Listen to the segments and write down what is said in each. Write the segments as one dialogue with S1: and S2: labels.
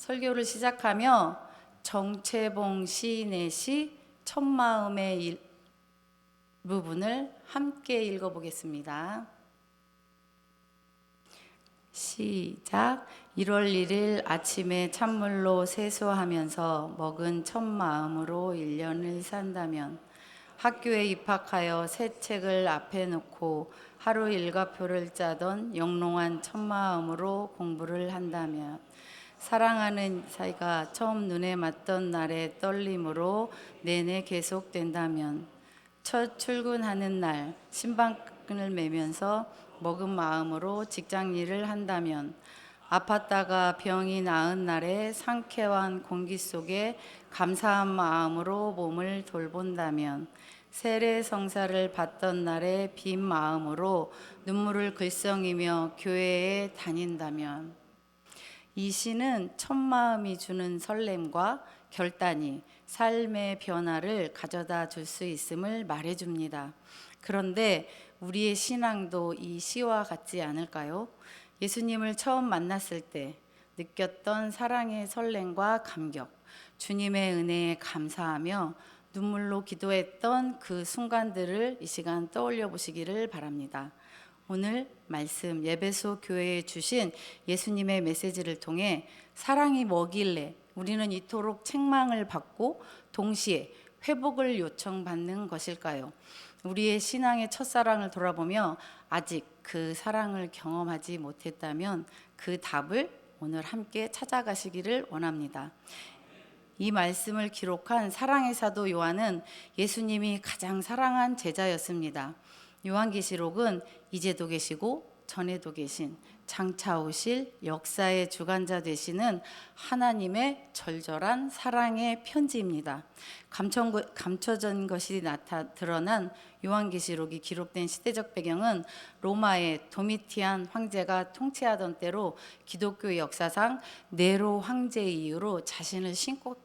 S1: 설교를 시작하며 정채봉 시인의 시 첫마음의 부분을 함께 읽어보겠습니다. 시작. 1월 1일 아침에 찬물로 세수하면서 먹은 첫 마음으로 1년을 산다면, 학교에 입학하여 새 책을 앞에 놓고 하루 일과표를 짜던 영롱한 첫 마음으로 공부를 한다면, 사랑하는 사이가 처음 눈에 맞던 날의 떨림으로 내내 계속된다면, 첫 출근하는 날 신발끈을 매면서 먹은 마음으로 직장 일을 한다면, 아팠다가 병이 나은 날의 상쾌한 공기 속에 감사한 마음으로 몸을 돌본다면, 세례성사를 받던 날의 빈 마음으로 눈물을 글썽이며 교회에 다닌다면, 이 시는 첫 마음이 주는 설렘과 결단이 삶의 변화를 가져다 줄 수 있음을 말해줍니다. 그런데 우리의 신앙도 이 시와 같지 않을까요? 예수님을 처음 만났을 때 느꼈던 사랑의 설렘과 감격, 주님의 은혜에 감사하며 눈물로 기도했던 그 순간들을 이 시간 떠올려 보시기를 바랍니다. 오늘 말씀 예배소 교회에 주신 예수님의 메시지를 통해 사랑이 뭐길래 우리는 이토록 책망을 받고 동시에 회복을 요청받는 것일까요? 우리의 신앙의 첫사랑을 돌아보며 아직 그 사랑을 경험하지 못했다면 그 답을 오늘 함께 찾아가시기를 원합니다. 이 말씀을 기록한 사랑의 사도 요한은 예수님이 가장 사랑한 제자였습니다. 요한계시록은 이제도 계시고 전에도 계신 장차 오실 역사의 주관자 되시는 하나님의 절절한 사랑의 편지입니다. 감춰진 것이 드러난 요한계시록이 기록된 시대적 배경은 로마의 도미티안 황제가 통치하던 때로 기독교 역사상 네로 황제 이후로 자신을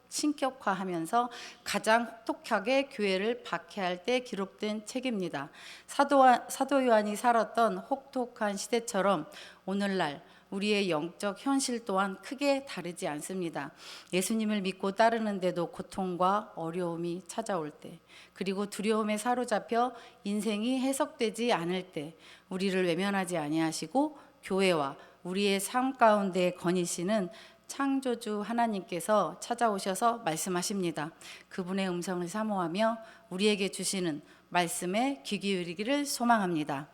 S1: 신격화하면서 가장 혹독하게 교회를 박해할 때 기록된 책입니다. 사도 요한이 살았던 혹독한 시대처럼 오늘날 우리의 영적 현실 또한 크게 다르지 않습니다. 예수님을 믿고 따르는데도 고통과 어려움이 찾아올 때, 그리고 두려움에 사로잡혀 인생이 해석되지 않을 때 우리를 외면하지 아니하시고 교회와 우리의 삶 가운데 거니시는 창조주 하나님께서 찾아오셔서 말씀하십니다. 그분의 음성을 사모하며 우리에게 주시는 말씀에 귀 기울이기를 소망합니다.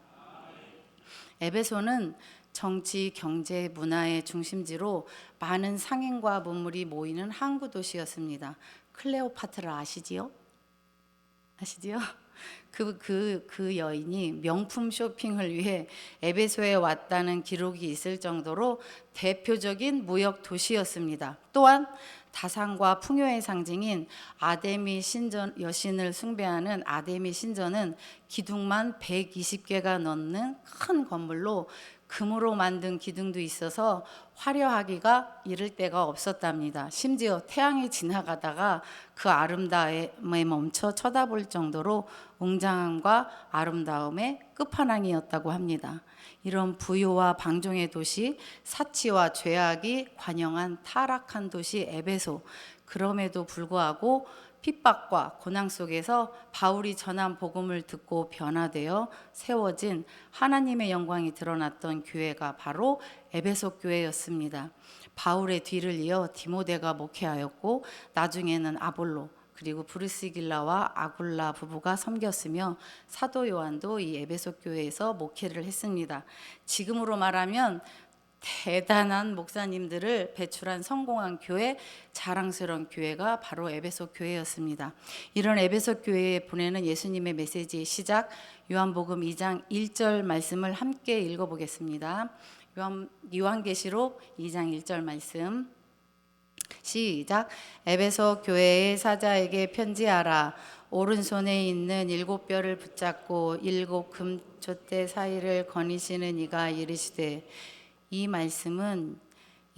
S1: 에베소는 정치, 경제, 문화의 중심지로 많은 상인과 문물이 모이는 항구 도시였습니다. 클레오파트라 아시지요? 그 여인이 명품 쇼핑을 위해 에베소에 왔다는 기록이 있을 정도로 대표적인 무역 도시였습니다. 또한 다산과 풍요의 상징인 아데미 신전 여신을 숭배하는 아데미 신전은 기둥만 120개가 넘는 큰 건물로 금으로 만든 기둥도 있어서 화려하기가 이를 데가 없었답니다. 심지어 태양이 지나가다가 그 아름다움에 멈춰 쳐다볼 정도로 웅장함과 아름다움의 끝판왕이었다고 합니다. 이런 부요와 방종의 도시, 사치와 죄악이 관영한 타락한 도시 에베소. 그럼에도 불구하고 핍박과 고난 속에서 바울이 전한 복음을 듣고 변화되어 세워진 하나님의 영광이 드러났던 교회가 바로 에베소 교회였습니다. 바울의 뒤를 이어 디모데가 목회하였고, 나중에는 아볼로 그리고 브루시길라와 아굴라 부부가 섬겼으며, 사도 요한도 이 에베소 교회에서 목회를 했습니다. 지금으로 말하면 대단한 목사님들을 배출한 성공한 교회, 자랑스러운 교회가 바로 에베소 교회였습니다. 이런 에베소 교회에 보내는 예수님의 메시지의 시작, 요한복음 2장 1절 말씀을 함께 읽어보겠습니다. 요한계시록 2장 1절 말씀 시작. 에베소 교회의 사자에게 편지하라. 오른손에 있는 7뼈를 붙잡고 7 금촛대 사이를 거니시는 이가 이르시되. 이 말씀은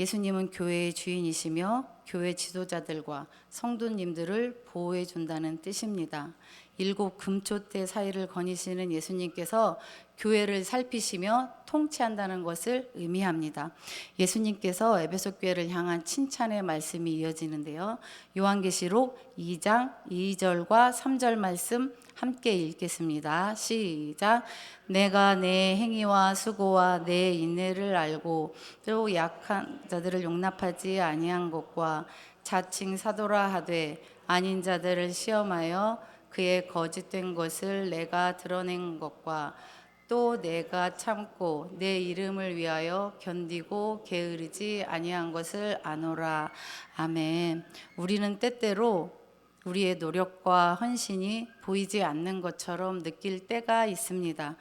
S1: 예수님은 교회의 주인이시며 교회 지도자들과 성도님들을 보호해 준다는 뜻입니다. 7 금초대 사이를 거니시는 예수님께서 교회를 살피시며 통치한다는 것을 의미합니다. 예수님께서 에베소 교회를 향한 칭찬의 말씀이 이어지는데요. 요한계시록 2장 2절과 3절 말씀 함께 읽겠습니다. 시작. 내가 내 행위와 수고와 내 인내를 알고 또 약한 자들을 용납하지 아니한 것과 자칭 사도라 하되 아닌 자들을 시험하여 그의 거짓된 것을 내가 드러낸 것과 또 내가 참고 내 이름을 위하여 견디고 게으르지 아니한 것을 아노라. 아멘. 우리는 때때로 우리의 노력과 헌신이 보이지 않는 것처럼 느낄 때가 있습니다.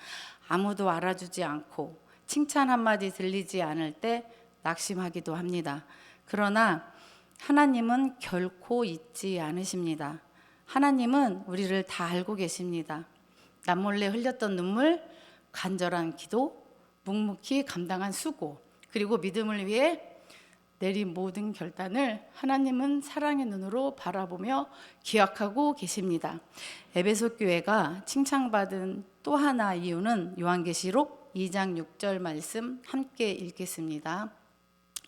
S1: 아무도 알아주지 않고 칭찬 한마디 들리지 않을 때 낙심하기도 합니다. 그러나 하나님은 결코 잊지 않으십니다. 하나님은 우리를 다 알고 계십니다. 남몰래 흘렸던 눈물, 간절한 기도, 묵묵히 감당한 수고, 그리고 믿음을 위해 내린 모든 결단을 하나님은 사랑의 눈으로 바라보며 기억하고 계십니다. 에베소 교회가 칭찬받은 또 하나 이유는 요한계시록 2장 6절 말씀 함께 읽겠습니다.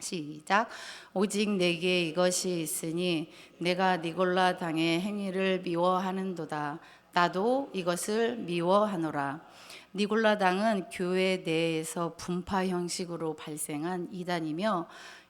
S1: 시작. 오직 내게 이것이 있으니 내가 니골라 당의 행위를 미워하는도다. 나도 이것을 미워하노라. 니골라 당은 교회 내에서 분파 형식으로 발생한 이단이며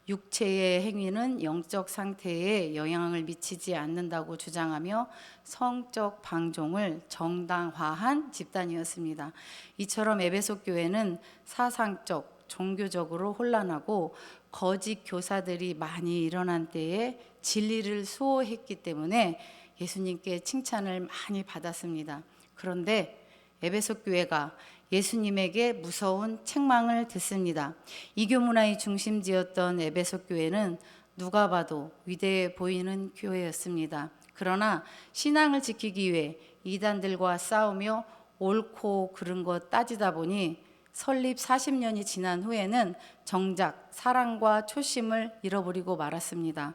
S1: 육체의 행위는 영적 상태에 영향을 미치지 않는다고 주장하며 성적 방종을 정당화한 집단이었습니다. 이처럼 에베소 교회는 사상적, 종교적으로 혼란하고 거짓 교사들이 많이 일어난 때에 진리를 수호했기 때문에 예수님께 칭찬을 많이 받았습니다. 그런데 에베소 교회가 예수님에게 무서운 책망을 듣습니다. 이교 문화의 중심지였던 에베소 교회는 누가 봐도 위대해 보이는 교회였습니다. 그러나 신앙을 지키기 위해 이단들과 싸우며 옳고 그른 것 따지다 보니 설립 40년이 지난 후에는 정작 사랑과 초심을 잃어버리고 말았습니다.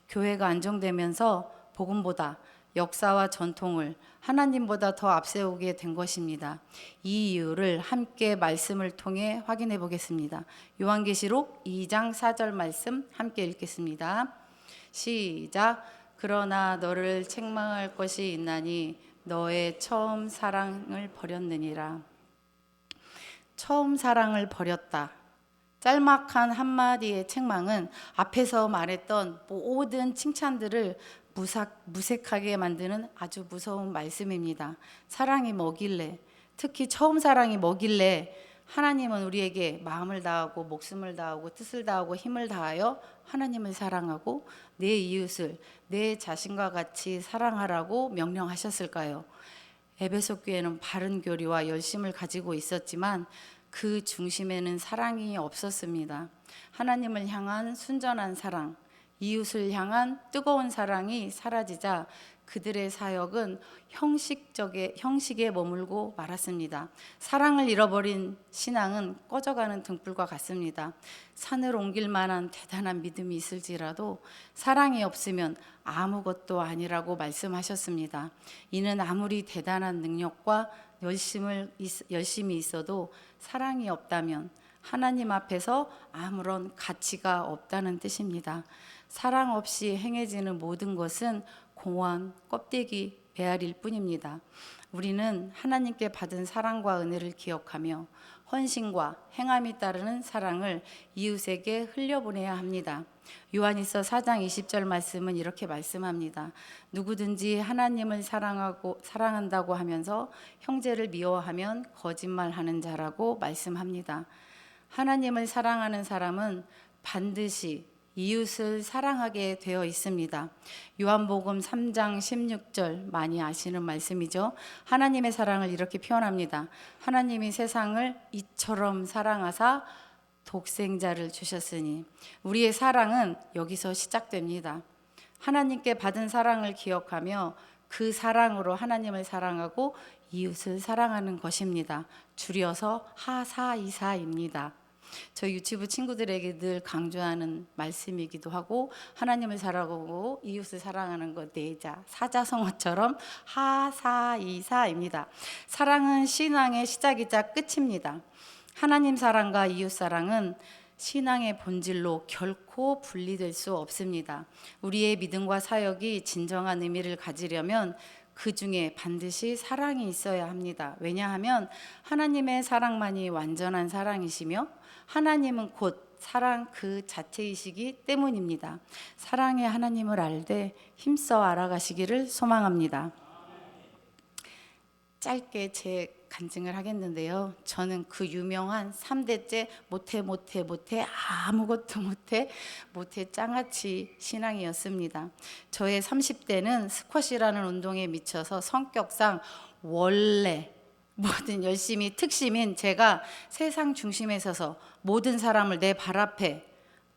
S1: 교회가 안정되면서 복음보다 역사와 전통을 하나님보다 더 앞세우게 된 것입니다. 이 이유를 함께 말씀을 통해 확인해 보겠습니다. 요한계시록 2장 4절 말씀 함께 읽겠습니다. 시작. 그러나 너를 책망할 것이 있나니 너의 처음 사랑을 버렸느니라. 처음 사랑을 버렸다. 짤막한 한마디의 책망은 앞에서 말했던 모든 칭찬들을 무색하게 만드는 아주 무서운 말씀입니다. 사랑이 뭐길래, 특히 처음 사랑이 뭐길래 하나님은 우리에게 마음을 다하고 목숨을 다하고 뜻을 다하고 힘을 다하여 하나님을 사랑하고 내 이웃을 내 자신과 같이 사랑하라고 명령하셨을까요? 에베소 교회는 바른 교리와 열심을 가지고 있었지만 그 중심에는 사랑이 없었습니다. 하나님을 향한 순전한 사랑, 이웃을 향한 뜨거운 사랑이 사라지자 그들의 사역은 형식에 머물고 말았습니다. 사랑을 잃어버린 신앙은 꺼져가는 등불과 같습니다. 산을 옮길 만한 대단한 믿음이 있을지라도 사랑이 없으면 아무것도 아니라고 말씀하셨습니다. 이는 아무리 대단한 능력과 열심이 있어도 사랑이 없다면 하나님 앞에서 아무런 가치가 없다는 뜻입니다. 사랑 없이 행해지는 모든 것은 공허한 껍데기 메아리일 뿐입니다. 우리는 하나님께 받은 사랑과 은혜를 기억하며 헌신과 행함이 따르는 사랑을 이웃에게 흘려보내야 합니다. 요한일서 4장 20절 말씀은 이렇게 말씀합니다. 누구든지 하나님을 사랑한다고 하면서 형제를 미워하면 거짓말하는 자라고 말씀합니다. 하나님을 사랑하는 사람은 반드시 이웃을 사랑하게 되어 있습니다. 요한복음 3장 16절 많이 아시는 말씀이죠. 하나님의 사랑을 이렇게 표현합니다. 하나님이 세상을 이처럼 사랑하사 독생자를 주셨으니. 우리의 사랑은 여기서 시작됩니다. 하나님께 받은 사랑을 기억하며 그 사랑으로 하나님을 사랑하고 이웃을 사랑하는 것입니다. 줄여서 하사이사입니다. 저희 유치부 친구들에게 늘 강조하는 말씀이기도 하고, 하나님을 사랑하고 이웃을 사랑하는 것 네자 사자성어처럼 하사이사입니다. 사랑은 신앙의 시작이자 끝입니다. 하나님 사랑과 이웃 사랑은 신앙의 본질로 결코 분리될 수 없습니다. 우리의 믿음과 사역이 진정한 의미를 가지려면 그 중에 반드시 사랑이 있어야 합니다. 왜냐하면 하나님의 사랑만이 완전한 사랑이시며 하나님은 곧 사랑 그 자체이시기 때문입니다. 사랑의 하나님을 알되 힘써 알아가시기를 소망합니다. 짧게 제 간증을 하겠는데요. 저는 그 유명한 3대째 못해 아무것도 못해 짱아치 신앙이었습니다. 저의 30대는 스쿼시라는 운동에 미쳐서 성격상 원래 뭐든 열심히 특심인 제가 세상 중심에 서서 모든 사람을 내 발 앞에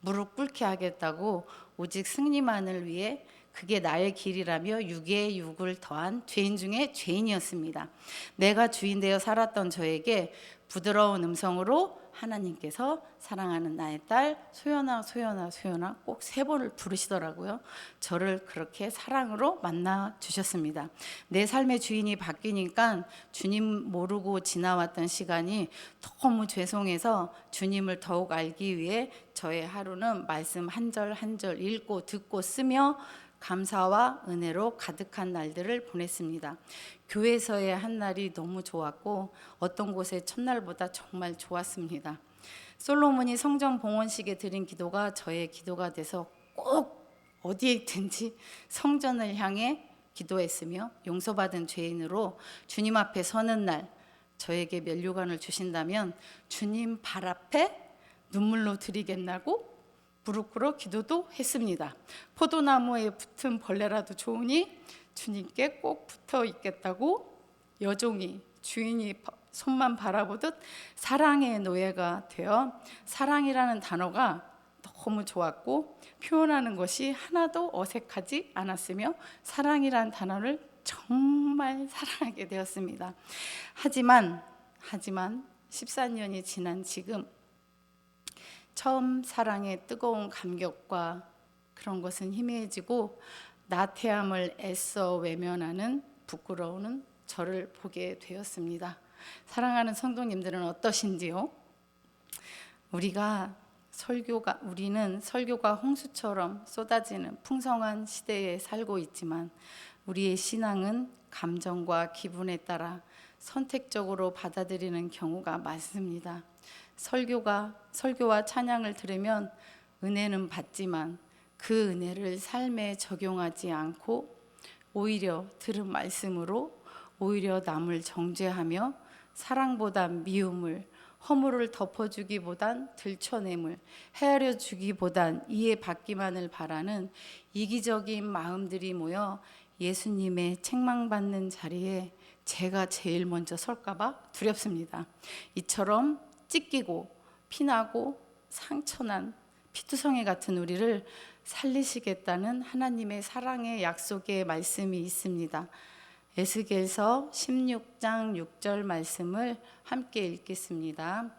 S1: 무릎 꿇게 하겠다고 오직 승리만을 위해 그게 나의 길이라며 6에 6을 더한 죄인 중에 죄인이었습니다. 내가 주인 되어 살았던 저에게 부드러운 음성으로 하나님께서 사랑하는 나의 딸 소연아 꼭 3번을 부르시더라고요. 저를 그렇게 사랑으로 만나 주셨습니다. 내 삶의 주인이 바뀌니까 주님 모르고 지나왔던 시간이 너무 죄송해서 주님을 더욱 알기 위해 저의 하루는 말씀 한 절 한 절 읽고 듣고 쓰며 감사와 은혜로 가득한 날들을 보냈습니다. 교회에서의 한 날이 너무 좋았고 어떤 곳의 첫날보다 정말 좋았습니다. 솔로몬이 성전 봉헌식에 드린 기도가 저의 기도가 돼서 꼭 어디에 있든지 성전을 향해 기도했으며 용서받은 죄인으로 주님 앞에 서는 날 저에게 면류관을 주신다면 주님 발 앞에 눈물로 드리겠나고 무릎 꿇어 기도도 했습니다. 포도나무에 붙은 벌레라도 좋으니 주님께 꼭 붙어 있겠다고 여종이 주인이 손만 바라보듯 사랑의 노예가 되어 사랑이라는 단어가 너무 좋았고 표현하는 것이 하나도 어색하지 않았으며 사랑이라는 단어를 정말 사랑하게 되었습니다. 하지만 14년이 지난 지금 처음 사랑의 뜨거운 감격과 그런 것은 희미해지고 나태함을 애써 외면하는 부끄러우는 저를 보게 되었습니다. 사랑하는 성도님들은 어떠신지요? 우리는 설교가 홍수처럼 쏟아지는 풍성한 시대에 살고 있지만 우리의 신앙은 감정과 기분에 따라 선택적으로 받아들이는 경우가 많습니다. 설교와 찬양을 들으면 은혜는 받지만 그 은혜를 삶에 적용하지 않고 오히려 들은 말씀으로 오히려 남을 정죄하며 사랑보단 미움을, 허물을 덮어주기보단 들춰냄을, 헤아려주기보단 이해받기만을 바라는 이기적인 마음들이 모여 예수님의 책망받는 자리에 제가 제일 먼저 설까봐 두렵습니다. 이처럼 찢기고 피나고 상처난 피투성이 같은 우리를 살리시겠다는 하나님의 사랑의 약속의 말씀이 있습니다. 에스겔서 16장 6절 말씀을 함께 읽겠습니다.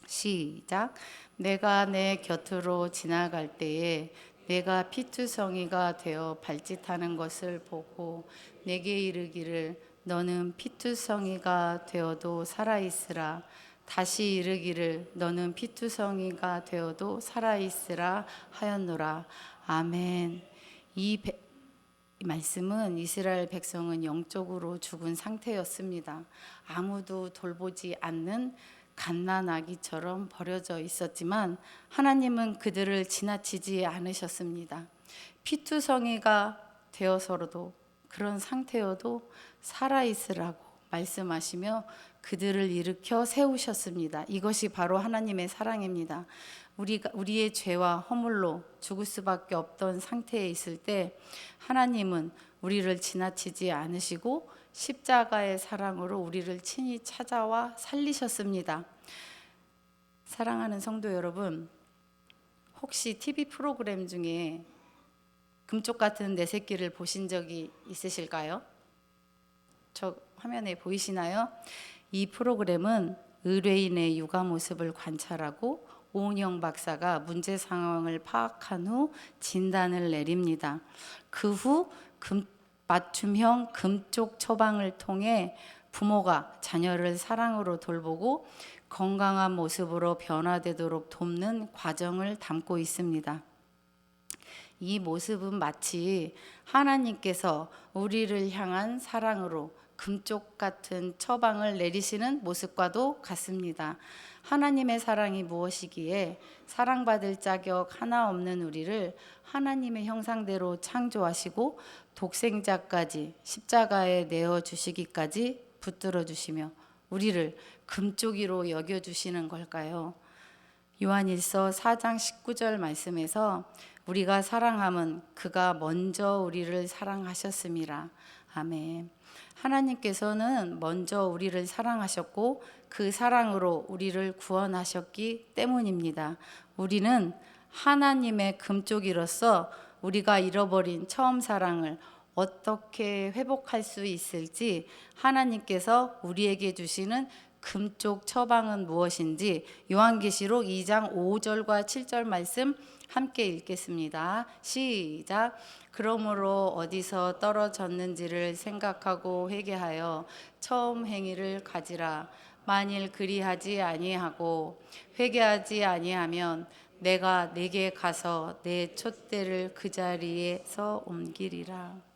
S1: 시작. 내가 내 곁으로 지나갈 때에 내가 피투성이가 되어 발짓하는 것을 보고 내게 이르기를 너는 피투성이가 되어도 살아있으라. 다시 이르기를 너는 피투성이가 되어도 살아있으라 하였노라. 아멘. 이 말씀은 이스라엘 백성은 영적으로 죽은 상태였습니다. 아무도 돌보지 않는 갓난아기처럼 버려져 있었지만 하나님은 그들을 지나치지 않으셨습니다. 피투성이가 되어서도 그런 상태여도 살아있으라고 말씀하시며 그들을 일으켜 세우셨습니다. 이것이 바로 하나님의 사랑입니다. 우리의 죄와 허물로 죽을 수밖에 없던 상태에 있을 때 하나님은 우리를 지나치지 않으시고 십자가의 사랑으로 우리를 친히 찾아와 살리셨습니다. 사랑하는 성도 여러분, 혹시 TV 프로그램 중에 금쪽 같은 내 새끼를 보신 적이 있으실까요? 저 화면에 보이시나요? 이 프로그램은 의뢰인의 육아 모습을 관찰하고 오은영 박사가 문제 상황을 파악한 후 진단을 내립니다. 그 후 맞춤형 금쪽 처방을 통해 부모가 자녀를 사랑으로 돌보고 건강한 모습으로 변화되도록 돕는 과정을 담고 있습니다. 이 모습은 마치 하나님께서 우리를 향한 사랑으로 금쪽 같은 처방을 내리시는 모습과도 같습니다. 하나님의 사랑이 무엇이기에 사랑받을 자격 하나 없는 우리를 하나님의 형상대로 창조하시고 독생자까지 십자가에 내어주시기까지 붙들어 주시며 우리를 금쪽이로 여겨주시는 걸까요? 요한일서 4장 19절 말씀에서 우리가 사랑함은 그가 먼저 우리를 사랑하셨음이라. 아멘. 하나님께서는 먼저 우리를 사랑하셨고 그 사랑으로 우리를 구원하셨기 때문입니다. 우리는 하나님의 금쪽이로서 우리가 잃어버린 처음 사랑을 어떻게 회복할 수 있을지 하나님께서 우리에게 주시는 금쪽 처방은 무엇인지 요한계시록 2장 5절과 7절 말씀 함께 읽겠습니다. 시작. 그러므로 어디서 떨어졌는지를 생각하고 회개하여 처음 행위를 가지라. 만일 그리하지 아니하고 회개하지 아니하면 내가 내게 가서 내 촛대를 그 자리에서 옮기리라.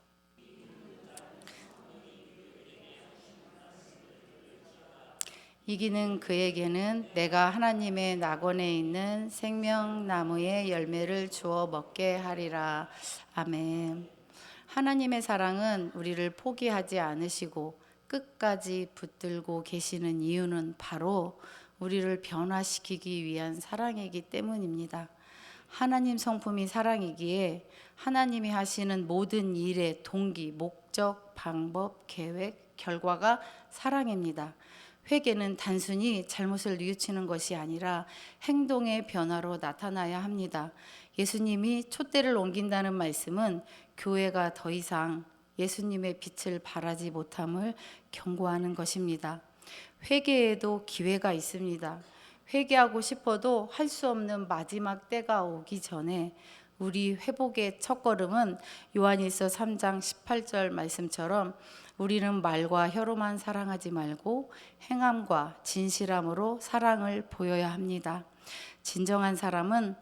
S1: 이기는 그에게는 내가 하나님의 낙원에 있는 생명나무의 열매를 주어 먹게 하리라. 아멘. 하나님의 사랑은 우리를 포기하지 않으시고 끝까지 붙들고 계시는 이유는 바로 우리를 변화시키기 위한 사랑이기 때문입니다. 하나님 성품이 사랑이기에 하나님이 하시는 모든 일의 동기, 목적, 방법, 계획, 결과가 사랑입니다. 회개는 단순히 잘못을 뉘우치는 것이 아니라 행동의 변화로 나타나야 합니다. 예수님이 촛대를 옮긴다는 말씀은 교회가 더 이상 예수님의 빛을 발하지 못함을 경고하는 것입니다. 회개에도 기회가 있습니다. 회개하고 싶어도 할 수 없는 마지막 때가 오기 전에 우리 회복의 첫걸음은 요한일서 3장 18절 말씀처럼 우리는 말과 혀로만 사랑하지 말고 행함과 진실함으로 사랑을 보여야 합니다. 진정한 사랑은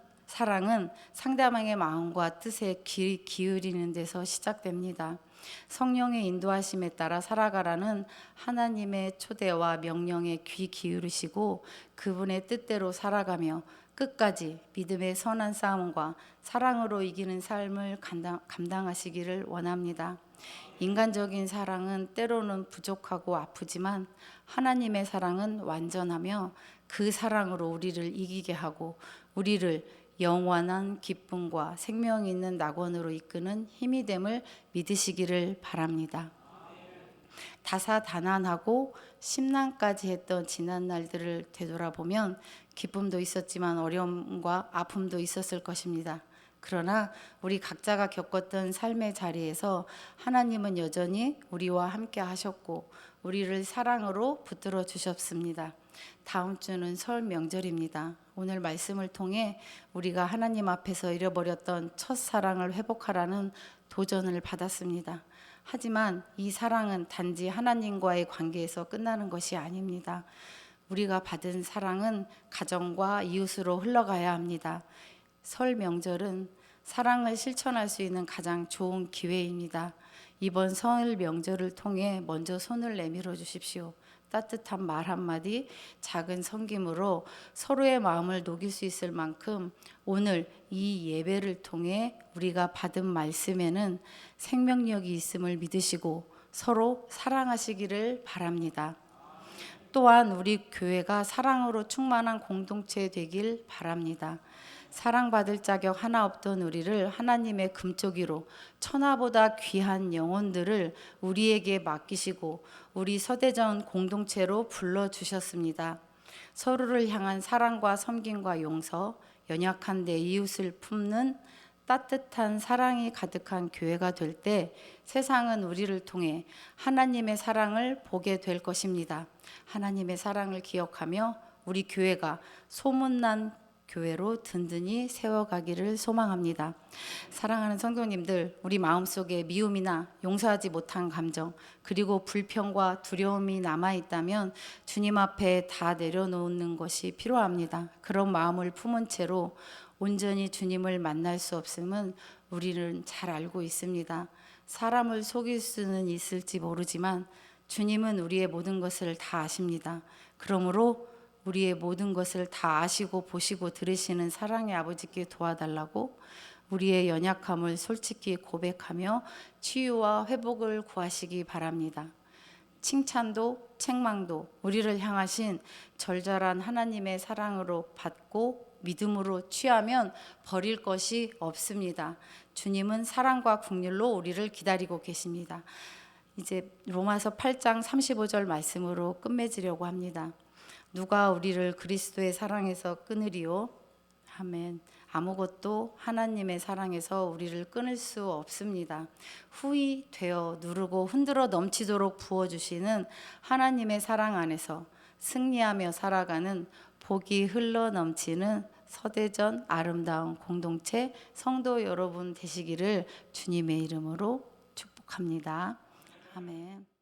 S1: 상대방의 마음과 뜻에 귀 기울이는 데서 시작됩니다. 성령의 인도하심에 따라 살아가라는 하나님의 초대와 명령에 귀 기울이시고 그분의 뜻대로 살아가며 끝까지 믿음의 선한 싸움과 사랑으로 이기는 삶을 감당하시기를 원합니다. 인간적인 사랑은 때로는 부족하고 아프지만 하나님의 사랑은 완전하며 그 사랑으로 우리를 이기게 하고 우리를 영원한 기쁨과 생명 있는 낙원으로 이끄는 힘이 됨을 믿으시기를 바랍니다. 다사다난하고 심란까지 했던 지난 날들을 되돌아보면 기쁨도 있었지만 어려움과 아픔도 있었을 것입니다. 그러나 우리 각자가 겪었던 삶의 자리에서 하나님은 여전히 우리와 함께 하셨고 우리를 사랑으로 붙들어 주셨습니다. 다음 주는 설 명절입니다. 오늘 말씀을 통해 우리가 하나님 앞에서 잃어버렸던 첫사랑을 회복하라는 도전을 받았습니다. 하지만 이 사랑은 단지 하나님과의 관계에서 끝나는 것이 아닙니다. 우리가 받은 사랑은 가정과 이웃으로 흘러가야 합니다. 설 명절은 사랑을 실천할 수 있는 가장 좋은 기회입니다. 이번 설 명절을 통해 먼저 손을 내밀어 주십시오. 따뜻한 말 한마디, 작은 섬김으로 서로의 마음을 녹일 수 있을 만큼 오늘 이 예배를 통해 우리가 받은 말씀에는 생명력이 있음을 믿으시고 서로 사랑하시기를 바랍니다. 또한 우리 교회가 사랑으로 충만한 공동체 되길 바랍니다. 사랑받을 자격 하나 없던 우리를 하나님의 금쪽이로 천하보다 귀한 영혼들을 우리에게 맡기시고 우리 서대전 공동체로 불러주셨습니다. 서로를 향한 사랑과 섬김과 용서, 연약한 내 이웃을 품는 따뜻한 사랑이 가득한 교회가 될 때 세상은 우리를 통해 하나님의 사랑을 보게 될 것입니다. 하나님의 사랑을 기억하며 우리 교회가 소문난 교회로 든든히 세워가기를 소망합니다. 사랑하는 성도님들, 우리 마음속에 미움이나 용서하지 못한 감정, 그리고 불평과 두려움이 남아있다면 주님 앞에 다 내려놓는 것이 필요합니다. 그런 마음을 품은 채로 온전히 주님을 만날 수 없음은 우리는 잘 알고 있습니다. 사람을 속일 수는 있을지 모르지만 주님은 우리의 모든 것을 다 아십니다. 그러므로 우리의 모든 것을 다 아시고 보시고 들으시는 사랑의 아버지께 도와달라고 우리의 연약함을 솔직히 고백하며 치유와 회복을 구하시기 바랍니다. 칭찬도 책망도 우리를 향하신 절절한 하나님의 사랑으로 받고 믿음으로 취하면 버릴 것이 없습니다. 주님은 사랑과 긍휼로 우리를 기다리고 계십니다. 이제 로마서 8장 35절 말씀으로 끝맺으려고 합니다. 누가 우리를 그리스도의 사랑에서 끊으리요? 아멘. 아무것도 하나님의 사랑에서 우리를 끊을 수 없습니다. 후히 되어 누르고 흔들어 넘치도록 부어주시는 하나님의 사랑 안에서 승리하며 살아가는 복이 흘러 넘치는 서대전 아름다운 공동체 성도 여러분 되시기를 주님의 이름으로 축복합니다. 아멘.